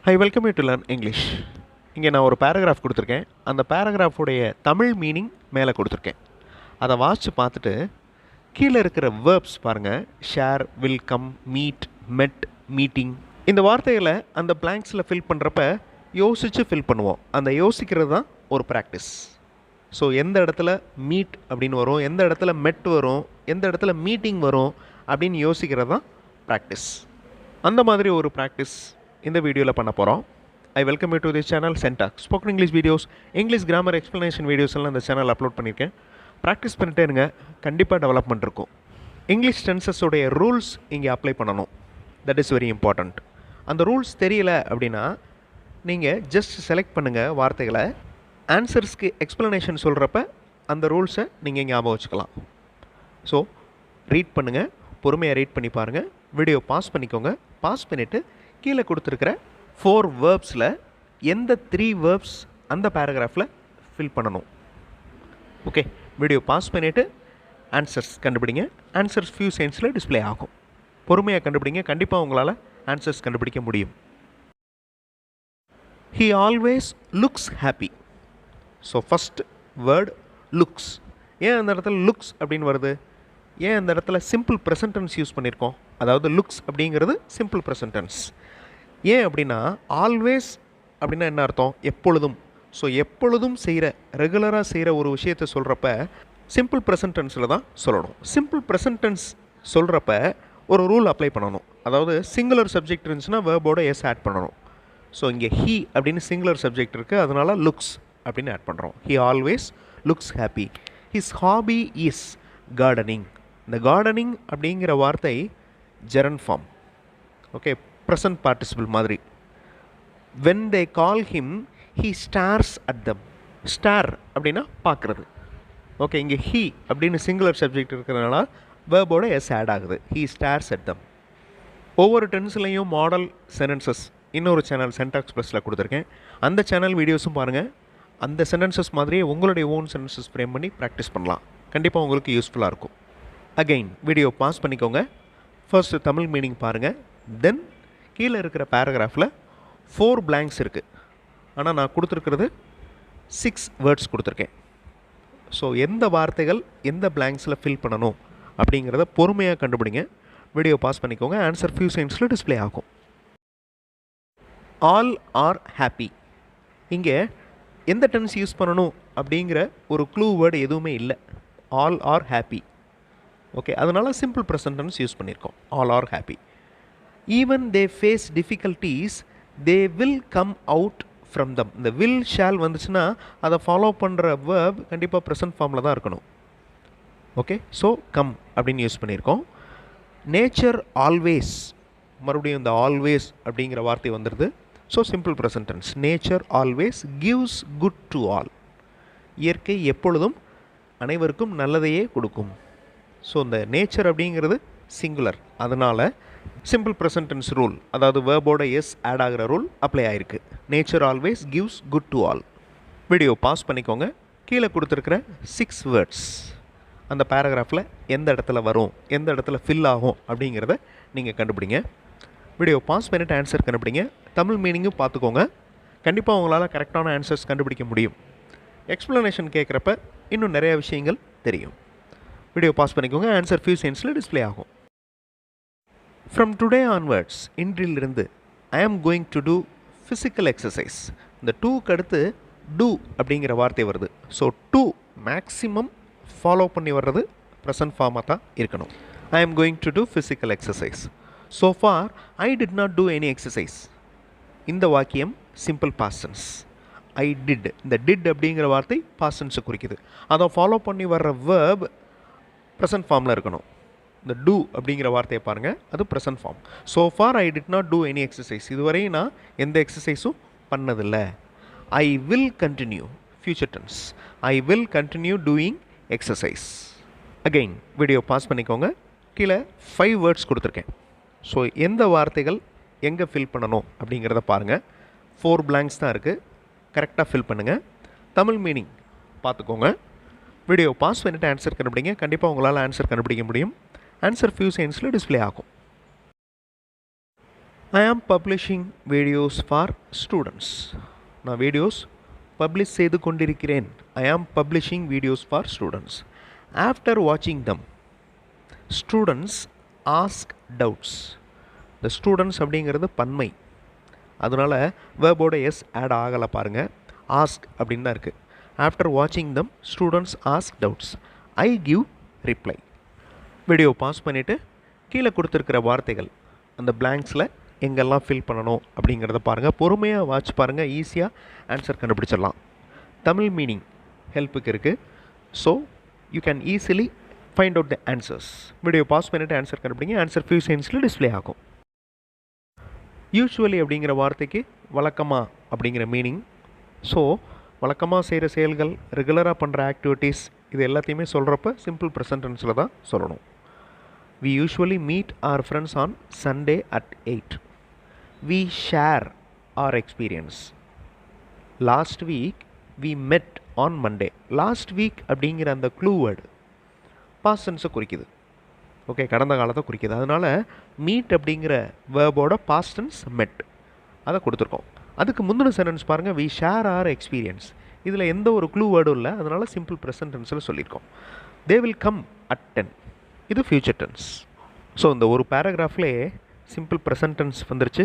Hi, welcome you to learn English. இங்கே நான் ஒரு பேராகிராஃப் கொடுத்துருக்கேன். அந்த பேராகிராஃபுடைய தமிழ் மீனிங் மேலே கொடுத்துருக்கேன். அதை வாசித்து பார்த்துட்டு கீழே இருக்கிற வேர்ப்ஸ் பாருங்கள். ஷேர், வில், கம், மீட், மெட், மீட்டிங். இந்த வார்த்தைகளை அந்த பிளாங்க்ஸில் ஃபில் பண்ணுறப்ப யோசித்து ஃபில் பண்ணுவோம். அந்த யோசிக்கிறது தான் ஒரு ப்ராக்டிஸ். ஸோ எந்த இடத்துல மீட் அப்படின்னு வரும், எந்த இடத்துல மெட் வரும், எந்த இடத்துல மீட்டிங் வரும் அப்படின்னு யோசிக்கிறது தான் ப்ராக்டிஸ். அந்த மாதிரி ஒரு ப்ராக்டிஸ் இந்த வீடியோவில் பண்ண போகிறோம். I welcome you to this channel CENTAC spoken English videos, English grammar explanation videos எல்லாம் இந்த சேனல் அப்லோட் பண்ணியிருக்கேன். ப்ராக்டிஸ் பண்ணிட்டே இருங்க, கண்டிப்பாக டெவலப்மெண்ட் இருக்கும். இங்கிலீஷ் டென்சஸோடைய ரூல்ஸ் இங்கே அப்ளை பண்ணணும். That is very important. அந்த ரூல்ஸ் தெரியல அப்படின்னா நீங்கள் ஜஸ்ட் செலக்ட் பண்ணுங்கள் வார்த்தைகளை. ஆன்சர்ஸ்க்கு எக்ஸ்ப்ளனேஷன் சொல்கிறப்ப அந்த ரூல்ஸை நீங்கள் ஞாபகம் வச்சுக்கலாம். ஸோ ரீட் பண்ணுங்கள், பொறுமையாக ரீட் பண்ணி பாருங்கள். வீடியோ பாஸ் பண்ணிக்கோங்க. பாஸ் பண்ணிவிட்டு கீழே கொடுத்துருக்கிற 4 வேர்ப்ஸில் எந்த 3 வேர்ப்ஸ் அந்த பேராகிராஃபில் ஃபில் பண்ணணும். ஓகே, வீடியோ பாஸ் பண்ணிவிட்டு ஆன்சர்ஸ் கண்டுபிடிங்க. ஆன்சர்ஸ் ஃபியூ செகண்ட்ஸில் டிஸ்பிளே ஆகும். பொறுமையாக கண்டுபிடிங்க, கண்டிப்பாக உங்களால் ஆன்சர்ஸ் கண்டுபிடிக்க முடியும். He always looks happy. So first word looks. ஏன் அந்த இடத்துல லுக்ஸ் அப்படின்னு வருது? ஏன் அந்த இடத்துல சிம்பிள் ப்ரெசன்ட் டென்ஸ் யூஸ் பண்ணியிருக்கோம்? அதாவது லுக்ஸ் அப்படிங்கிறது சிம்பிள் ப்ரெசன்ட் டென்ஸ். ஏன் அப்படின்னா ஆல்வேஸ் அப்படின்னா என்ன அர்த்தம்? எப்பொழுதும். ஸோ எப்பொழுதும் செய்கிற, ரெகுலராக செய்கிற ஒரு விஷயத்தை சொல்கிறப்ப சிம்பிள் ப்ரெசன்ட் டென்ஸில் தான் சொல்லணும். சிம்பிள் ப்ரெசன்ட் டென்ஸ் சொல்கிறப்ப ஒரு ரூல் அப்ளை பண்ணணும். அதாவது சிங்குலர் சப்ஜெக்ட் இருந்துச்சுன்னா வேர்போட எஸ் ஆட் பண்ணணும். ஸோ இங்கே ஹீ அப்படின்னு சிங்குலர் சப்ஜெக்ட் இருக்குது, அதனால் லுக்ஸ் அப்படின்னு ஆட் பண்ணுறோம். He always looks happy. His hobby is gardening. இந்த கார்டனிங் அப்படிங்கிற வார்த்தை ஜெரன் ஃபார்ம். ஓகே, ப்ரெசன்ட் பார்ட்டிசிபிள் மாதிரி. When they call him he stars at them. Star அப்படின்னா பார்க்குறது. ஓகே, இங்கே ஹீ அப்படின்னு சிங்குலர் சப்ஜெக்ட் இருக்கிறதுனால வேர்போட எஸ் ஆட் ஆகுது. ஹீ ஸ்டார்ஸ் அட் தம். ஒவ்வொரு டென்ஸ்லையும் மாடல் சென்டென்சஸ் இன்னொரு சேனல் சென்டாக்ஸ் ப்ளஸில் கொடுத்துருக்கேன். அந்த சேனல் வீடியோஸும் பாருங்கள். அந்த சென்டென்சஸ் மாதிரியே உங்களுடைய ஓன் சென்டென்சஸ் ஃப்ரேம் பண்ணி ப்ராக்டிஸ் பண்ணலாம். கண்டிப்பாக உங்களுக்கு யூஸ்ஃபுல்லாக இருக்கும். அகெயின் வீடியோ பாஸ் பண்ணிக்கோங்க. ஃபர்ஸ்ட்டு தமிழ் மீனிங் பாருங்கள். தென் கீழே இருக்கிற பேராகிராஃபில் 4 blanks இருக்குது. ஆனால் நான் கொடுத்துருக்கிறது 6 வேர்ட்ஸ் கொடுத்துருக்கேன். ஸோ எந்த வார்த்தைகள் எந்த பிளாங்க்ஸில் ஃபில் பண்ணணும் அப்படிங்கிறத பொறுமையாக கண்டுபிடிங்க. வீடியோ பாஸ் பண்ணிக்கோங்க. ஆன்சர் ஃபியூ செகண்ட்ஸில் டிஸ்பிளே ஆகும். All are happy. இங்கே எந்த டென்ஸ் யூஸ் பண்ணணும் அப்படிங்கிற ஒரு க்ளூ வேர்டு எதுவுமே இல்லை. All are happy. ஓகே, அதனால் சிம்பிள் ப்ரெசன்ட் டென்ஸ் யூஸ் பண்ணியிருக்கோம். All are happy. Even they face difficulties they will come out from them. இந்த வில் ஷால் வந்துச்சுன்னா அதை ஃபாலோ பண்ணுற வேர்ப் கண்டிப்பாக ப்ரெசன்ட் ஃபார்மில் தான் இருக்கணும். ஓகே, ஸோ கம் அப்படின்னு யூஸ் பண்ணியிருக்கோம். நேச்சர் ஆல்வேஸ், மறுபடியும் இந்த ஆல்வேஸ் அப்படிங்கிற வார்த்தை வந்துடுது. So simple present tense. Nature always gives good to all. இயற்கை எப்பொழுதும் அனைவருக்கும் நல்லதையே கொடுக்கும். ஸோ இந்த நேச்சர் அப்படிங்கிறது சிங்குலர், அதனால் சிம்பிள் ப்ரெசன்ட் டென்ஸ் ரூல், அதாவது வேர்போட எஸ் ஆட் ஆகிற ரூல் அப்ளை ஆகிருக்கு. Nature always gives good to all. Video pause பண்ணிக்கோங்க. கீழே கொடுத்துருக்கிற 6 வேர்ட்ஸ் அந்த பேராகிராஃபில் எந்த இடத்துல வரும், எந்த இடத்துல ஃபில் ஆகும் அப்படிங்கிறத நீங்கள் கண்டுபிடிங்க. வீடியோ பாஸ் பண்ணிவிட்டு ஆன்சர் கண்டுபிடிங்க. தமிழ் மீனிங்கும் பார்த்துக்கோங்க. கண்டிப்பாக உங்களால் கரெக்டான ஆன்சர்ஸ் கண்டுபிடிக்க முடியும். எக்ஸ்ப்ளனேஷன் கேட்குறப்ப இன்னும் நிறைய விஷயங்கள் தெரியும். வீடியோ பாஸ் பண்ணிக்கோங்க. ஆன்சர் ஃபியூ செகண்ட்ஸில் டிஸ்பிளே ஆகும். ஃப்ரம் டுடே ஆன்வர்ட்ஸ், இன்றிலிருந்து I am going to do physical exercise. இந்த டூக்கு அடுத்து டூ அப்படிங்கிற வார்த்தை வருது. ஸோ டூ மேக்ஸிமம் ஃபாலோ பண்ணி வர்றது ப்ரெசன்ட் ஃபார்மாக தான் இருக்கணும். I am going to do physical exercise. So far I did not do any exercise. இந்த வாக்கியம் simple past tense. I did, இந்த டிட் அப்படிங்கிற வார்த்தை பாஸ்ட் டென்ஸை குறிக்குது. அதை ஃபாலோ பண்ணி வர்ற வேர்ப் ப்ரெசன்ட் ஃபார்மில் இருக்கணும். இந்த டூ அப்படிங்கிற வார்த்தையை பாருங்கள், அது present form. So far I did not do any exercise. இதுவரையும் நான் எந்த எக்ஸசைஸும் பண்ணதில்லை. I will continue, future tense. I will continue doing exercise. Again video pause பண்ணிக்கோங்க. கீழே 5 வேர்ட்ஸ் கொடுத்துருக்கேன். ஸோ எந்த வார்த்தைகள் எங்கே ஃபில் பண்ணணும் அப்படிங்கிறத பாருங்கள். 4 blanks தான் இருக்குது, கரெக்டாக ஃபில் பண்ணுங்கள். தமிழ் மீனிங் பார்த்துக்கோங்க. வீடியோ பாஸ் பண்ணிவிட்டு ஆன்சர் கண்டுபிடிங்க. கண்டிப்பாக உங்களால் ஆன்சர் கண்டுபிடிக்க முடியும். ஆன்சர் ஃபியூ செகண்ட்ஸில் டிஸ்பிளே ஆகும். ஐ ஆம் பப்ளிஷிங் வீடியோஸ் ஃபார் ஸ்டூடெண்ட்ஸ். நான் வீடியோஸ் பப்ளிஷ் செய்து கொண்டிருக்கிறேன். ஐ ஆம் publishing videos for students. After வாட்சிங் தம் ஸ்டூடெண்ட்ஸ் ஆஸ்க் டவுட்ஸ். இந்த ஸ்டூடெண்ட்ஸ் அப்படிங்கிறது பன்மை, அதனால் வேர்போட எஸ் ஆட் ஆகலை பாருங்கள். ஆஸ்க் அப்படின்னு தான் இருக்குது. ஆஃப்டர் வாட்சிங் them students ask doubts. I give reply. Video pause பண்ணிவிட்டு கீழே கொடுத்துருக்கிற வார்த்தைகள் அந்த பிளாங்க்ஸில் எங்கெல்லாம் ஃபில் பண்ணணும் அப்படிங்கிறத பாருங்கள். பொறுமையாக வாட்ச் பாருங்கள், ஈஸியாக ஆன்சர் கண்டுபிடிச்சிடலாம். தமிழ் மீனிங் ஹெல்ப்புக்கு இருக்குது. So you can easily find out the answers. Video pause பண்ணிவிட்டு ஆன்சர் கண்டுபிடிங்க. ஆன்சர் ஃபியூ செகண்ட்ஸில் டிஸ்பிளே ஆகும். யூஸ்வலி அப்படிங்கிற வார்த்தைக்கு வழக்கமாக அப்படிங்கிற மீனிங். ஸோ வழக்கமாக செய்கிற செயல்கள், ரெகுலராக பண்ணுற ஆக்டிவிட்டீஸ், இது எல்லாத்தையுமே சொல்கிறப்ப சிம்பிள் ப்ரெசன்ட் டென்ஸில் தான் சொல்லணும். We usually meet our friends on Sunday at 8. We share our experience. Last week we met on Monday. Last week அப்படிங்கிற அந்த க்ளூ வேர்டு பாஸ்ட் டென்ஸை குறிக்குது. ஓகே, கடந்த காலத்தை குறிக்குது. அதனால் மீட் அப்படிங்கிற வேர்போட பாஸ்ட் டென்ஸ் மெட், அதை கொடுத்துருக்கோம். அதுக்கு முந்தின சென்டென்ஸ் பாருங்கள், we share our experience. இதில் எந்த ஒரு க்ளூ வேர்டும் இல்லை, அதனால் சிம்பிள் ப்ரெசன்ட் டென்ஸில் சொல்லியிருக்கோம். They will come at 10. இது ஃபியூச்சர் டென்ஸ். ஸோ இந்த ஒரு பேராகிராஃப்லேயே சிம்பிள் ப்ரெசன்ட் டென்ஸ் வந்துருச்சு,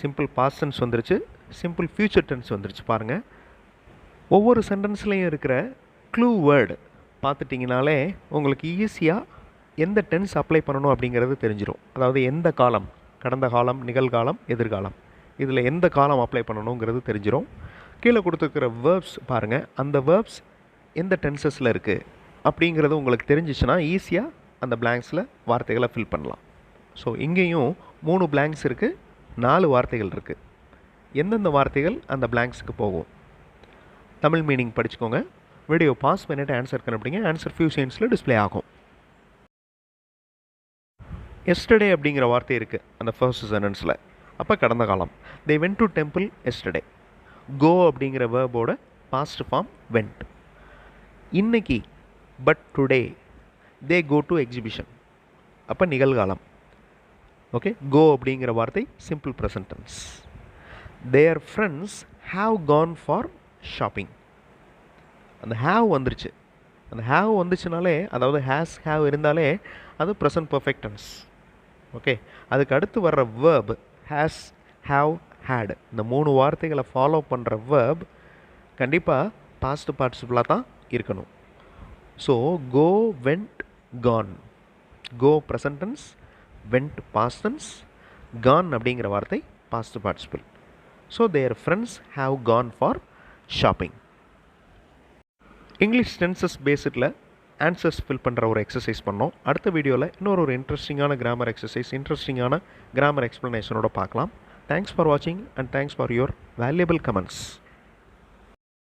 சிம்பிள் பாஸ்ட் டென்ஸ் வந்துருச்சு, சிம்பிள் ஃபியூச்சர் டென்ஸ் வந்துருச்சு. பாருங்கள், ஒவ்வொரு சென்டென்ஸ்லேயும் இருக்கிற க்ளூ வேர்டு பார்த்துட்டிங்கனாலே உங்களுக்கு ஈஸியாக எந்த டென்ஸ் அப்ளை பண்ணணும் அப்படிங்கிறது தெரிஞ்சிடும். அதாவது எந்த காலம், கடந்த காலம், நிகழ்காலம், எதிர்காலம், இதில் எந்த காலம் அப்ளை பண்ணணுங்கிறது தெரிஞ்சிடும். கீழே கொடுத்துருக்கிற வேர்ப்ஸ் பாருங்கள், அந்த வேர்ப்ஸ் எந்த டென்சஸில் இருக்குது அப்படிங்கிறது உங்களுக்கு தெரிஞ்சிச்சுன்னா ஈஸியாக அந்த பிளாங்க்ஸில் வார்த்தைகளை ஃபில் பண்ணலாம். ஸோ இங்கேயும் 3 பிளாங்க்ஸ் இருக்குது, 4 வார்த்தைகள் இருக்குது. எந்தெந்த வார்த்தைகள் அந்த பிளாங்க்ஸுக்கு போகும்? தமிழ் மீனிங் படிச்சுக்கோங்க. வீடியோ பாஸ் பண்ணிவிட்டு ஆன்சர் கண்டுபிடிங்க. ஆன்சர் ஃபியூ செகண்ட்ஸில் டிஸ்பிளே ஆகும். எஸ்டர்டே அப்படிங்கிற வார்த்தை இருக்குது அந்த ஃபர்ஸ்ட் சென்டென்ஸில். அப்போ கடந்த காலம். They went to temple yesterday. Go அப்படிங்கிற வேர்போட பாஸ்ட் ஃபார்ம் வென்ட். இன்னைக்கு but today they go to exhibition. அப்போ நிகழ்காலம். ஓகே, கோ அப்படிங்கிற வார்த்தை simple present tense. Their friends have gone for shopping. அந்த ஹாவ் வந்துருச்சு. அந்த ஹாவ் வந்துச்சுனாலே, அதாவது ஹேஸ் ஹாவ் இருந்தாலே அது ப்ரெசன்ட் பர்ஃபெக்ட் டென்ஸ். ஓகே, அதுக்கு அடுத்து வர்ற வேர்ப் ஹேஸ், ஹாவ், ஹேட், இந்த 3 வார்த்தைகளை ஃபாலோ பண்ணுற வேர்ப் கண்டிப்பாக பாஸ்ட் பார்ட்டிசிபிளாக தான் இருக்கணும். So go, went, gone. Go present tense, went past tense, gone அப்படிங்கிற வார்த்தை past participle. So their friends have gone for shopping. English tenses பேஸில் ஆன்சர்ஸ் ஃபில் பண்ணுற ஒரு எக்ஸசைஸ் பண்ணோம். அடுத்த வீடியோவில் இன்னொரு இன்ட்ரெஸ்டிங்கான கிராமர் எக்ஸசைஸ், இன்ட்ரெஸ்டிங்கான கிராமர் எக்ஸ்ப்ளனேஷனோட பார்க்கலாம். தேங்க்ஸ் ஃபார் வாட்சிங் and thanks for your valuable comments.